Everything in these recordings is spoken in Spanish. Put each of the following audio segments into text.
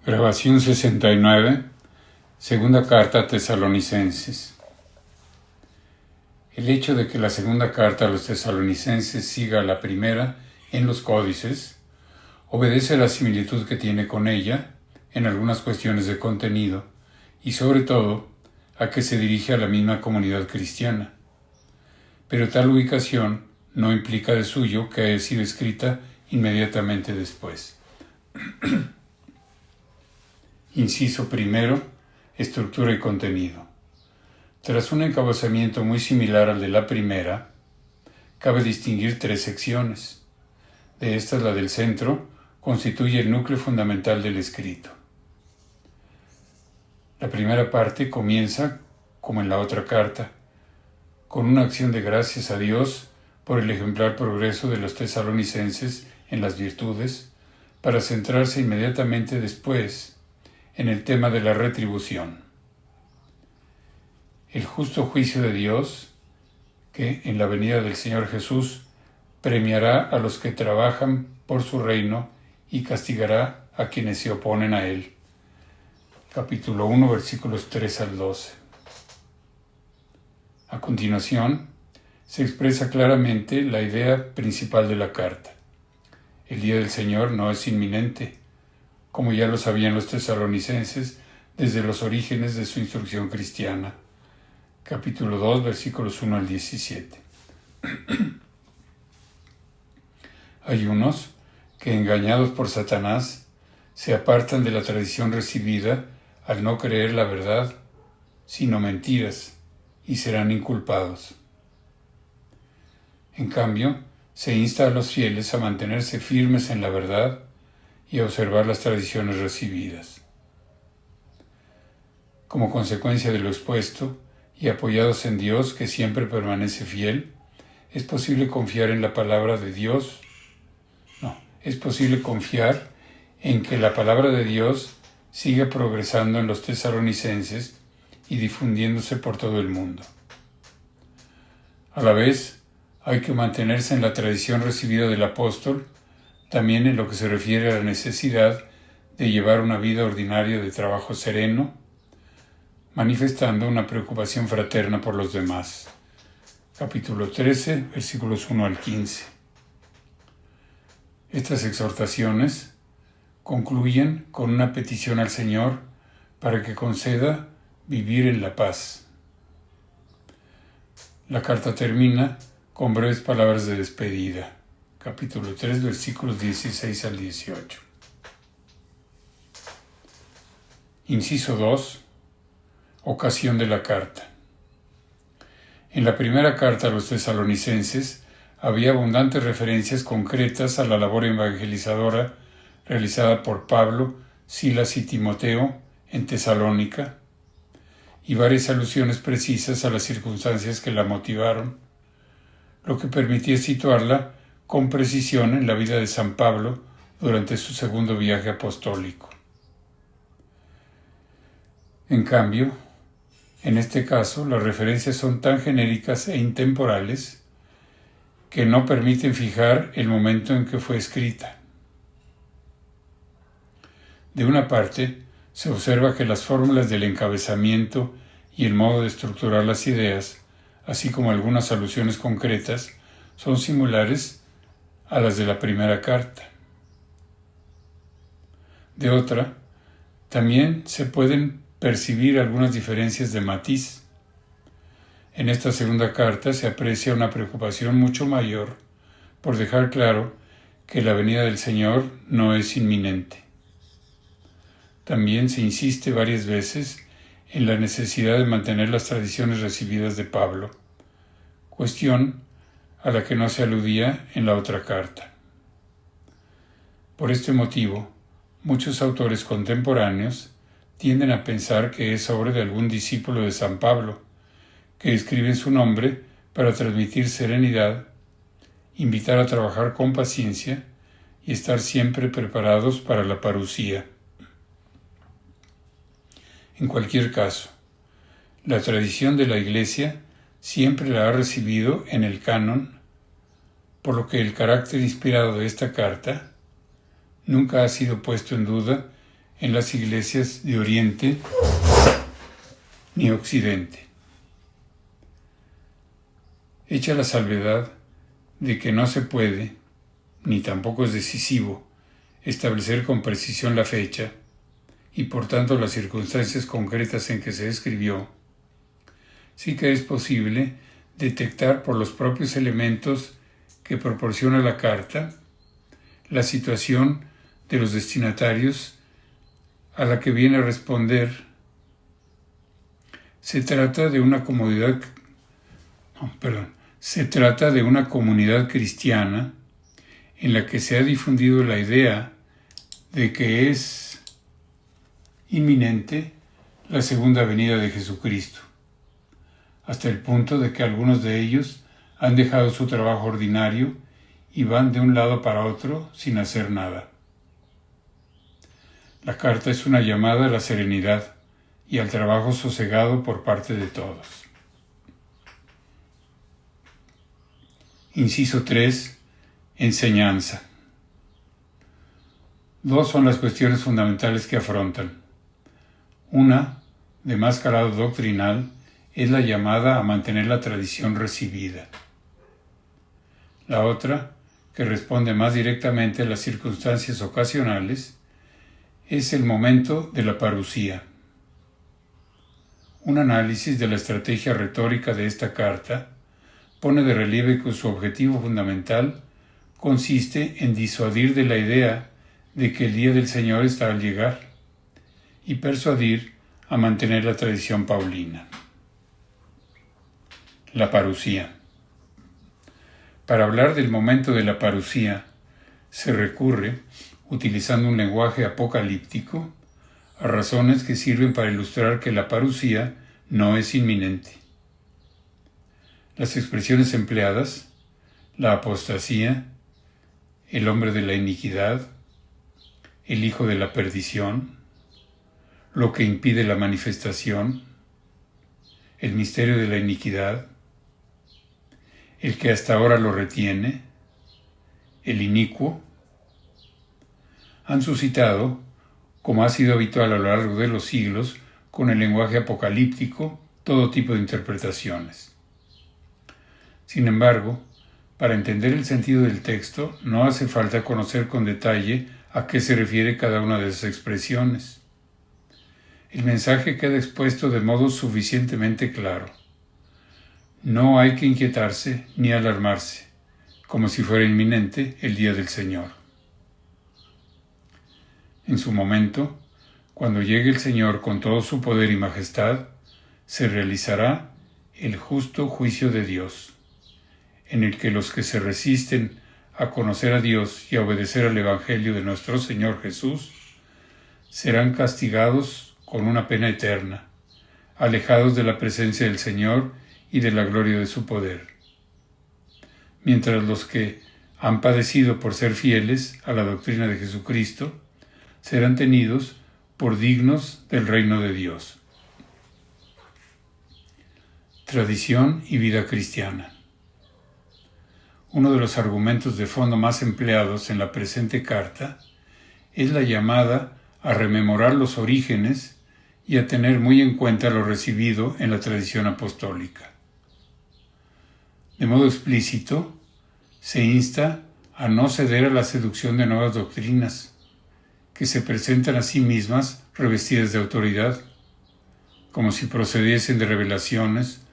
Grabación 69, segunda carta a Tesalonicenses. El hecho de que la segunda carta a los tesalonicenses siga a la primera en los códices obedece a la similitud que tiene con ella en algunas cuestiones de contenido y sobre todo a que se dirige a la misma comunidad cristiana. Pero tal ubicación no implica de suyo que haya sido escrita inmediatamente después. Inciso primero, estructura y contenido. Tras un encabezamiento muy similar al de la primera, cabe distinguir tres secciones. De estas, la del centro constituye el núcleo fundamental del escrito. La primera parte comienza, como en la otra carta, con una acción de gracias a Dios por el ejemplar progreso de los tesalonicenses en las virtudes, para centrarse inmediatamente después en el tema de la retribución. El justo juicio de Dios, que en la venida del Señor Jesús premiará a los que trabajan por su reino y castigará a quienes se oponen a él. Capítulo 1, versículos 3 al 12. A continuación, se expresa claramente la idea principal de la carta. El día del Señor no es inminente, como ya lo sabían los tesalonicenses desde los orígenes de su instrucción cristiana. Capítulo 2, versículos 1 al 17. Hay unos que, engañados por Satanás, se apartan de la tradición recibida al no creer la verdad, sino mentiras, y serán inculpados. En cambio, se insta a los fieles a mantenerse firmes en la verdad y a observar las tradiciones recibidas. Como consecuencia de lo expuesto, y apoyados en Dios, que siempre permanece fiel, es posible confiar en la palabra de Dios. Es posible confiar en que la palabra de Dios siga progresando en los tesalonicenses y difundiéndose por todo el mundo. A la vez, hay que mantenerse en la tradición recibida del apóstol, también en lo que se refiere a la necesidad de llevar una vida ordinaria de trabajo sereno, manifestando una preocupación fraterna por los demás. Capítulo 13, versículos 1 al 15. Estas exhortaciones concluyen con una petición al Señor para que conceda vivir en la paz. La carta termina con breves palabras de despedida. Capítulo 3, versículos 16 al 18. Inciso 2. Ocasión de la carta. En la primera carta a los tesalonicenses había abundantes referencias concretas a la labor evangelizadora realizada por Pablo, Silas y Timoteo en Tesalónica, y varias alusiones precisas a las circunstancias que la motivaron, lo que permitía situarla con precisión en la vida de San Pablo durante su segundo viaje apostólico. En cambio, en este caso, las referencias son tan genéricas e intemporales que no permiten fijar el momento en que fue escrita. De una parte, se observa que las fórmulas del encabezamiento y el modo de estructurar las ideas, así como algunas alusiones concretas, son similares a las de la primera carta. De otra, también se pueden percibir algunas diferencias de matiz. En esta segunda carta se aprecia una preocupación mucho mayor por dejar claro que la venida del Señor no es inminente. También se insiste varias veces en la necesidad de mantener las tradiciones recibidas de Pablo, cuestión a la que no se aludía en la otra carta. Por este motivo, muchos autores contemporáneos tienden a pensar que es obra de algún discípulo de San Pablo, que escribe su nombre para transmitir serenidad, invitar a trabajar con paciencia y estar siempre preparados para la parusía. En cualquier caso, la tradición de la Iglesia siempre la ha recibido en el canon, por lo que el carácter inspirado de esta carta nunca ha sido puesto en duda en las iglesias de Oriente ni Occidente. Hecha la salvedad de que no se puede, ni tampoco es decisivo, establecer con precisión la fecha y por tanto las circunstancias concretas en que se escribió, sí que es posible detectar por los propios elementos que proporciona la carta la situación de los destinatarios a la que viene a responder. Se trata de una comunidad cristiana en la que se ha difundido la idea de que es inminente la segunda venida de Jesucristo, hasta el punto de que algunos de ellos han dejado su trabajo ordinario y van de un lado para otro sin hacer nada. La carta es una llamada a la serenidad y al trabajo sosegado por parte de todos. Inciso 3. Enseñanza. Dos son las cuestiones fundamentales que afrontan. Una, de más calado doctrinal, es la llamada a mantener la tradición recibida. La otra, que responde más directamente a las circunstancias ocasionales, es el momento de la parusía. Un análisis de la estrategia retórica de esta carta pone de relieve que su objetivo fundamental consiste en disuadir de la idea de que el día del Señor está al llegar y persuadir a mantener la tradición paulina. La parusía. Para hablar del momento de la parusía, se recurre, utilizando un lenguaje apocalíptico, a razones que sirven para ilustrar que la parusía no es inminente. Las expresiones empleadas, la apostasía, el hombre de la iniquidad, el hijo de la perdición, lo que impide la manifestación, el misterio de la iniquidad, el que hasta ahora lo retiene, el inicuo, han suscitado, como ha sido habitual a lo largo de los siglos, con el lenguaje apocalíptico, todo tipo de interpretaciones. Sin embargo, para entender el sentido del texto, no hace falta conocer con detalle a qué se refiere cada una de esas expresiones. El mensaje queda expuesto de modo suficientemente claro. No hay que inquietarse ni alarmarse, como si fuera inminente el día del Señor. En su momento, cuando llegue el Señor con todo su poder y majestad, se realizará el justo juicio de Dios, en el que los que se resisten a conocer a Dios y a obedecer al Evangelio de nuestro Señor Jesús, serán castigados con una pena eterna, alejados de la presencia del Señor y de la gloria de su poder. Mientras los que han padecido por ser fieles a la doctrina de Jesucristo serán tenidos por dignos del reino de Dios. Tradición y vida cristiana. Uno de los argumentos de fondo más empleados en la presente carta es la llamada a rememorar los orígenes y a tener muy en cuenta lo recibido en la tradición apostólica. De modo explícito, se insta a no ceder a la seducción de nuevas doctrinas, que se presentan a sí mismas revestidas de autoridad, como si procediesen de revelaciones,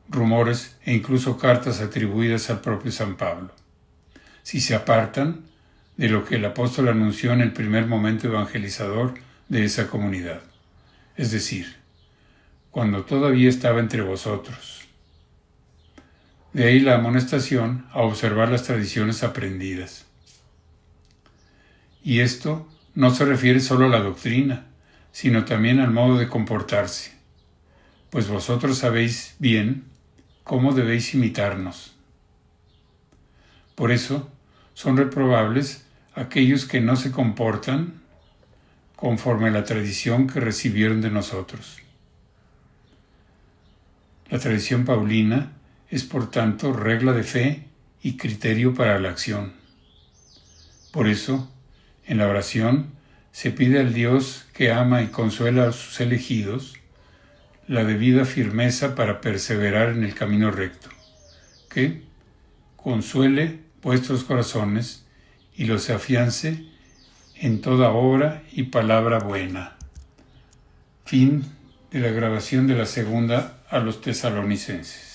rumores e incluso cartas atribuidas al propio San Pablo, si se apartan de lo que el apóstol anunció en el primer momento evangelizador de esa comunidad, es decir, cuando todavía estaba entre vosotros. De ahí la amonestación a observar las tradiciones aprendidas. Y esto no se refiere solo a la doctrina, sino también al modo de comportarse, pues vosotros sabéis bien cómo debéis imitarnos. Por eso son reprobables aquellos que no se comportan conforme a la tradición que recibieron de nosotros. La tradición paulina es por tanto regla de fe y criterio para la acción. Por eso, en la oración se pide al Dios que ama y consuela a sus elegidos la debida firmeza para perseverar en el camino recto, que consuele vuestros corazones y los afiance en toda obra y palabra buena. Fin de la grabación de la segunda a los Tesalonicenses.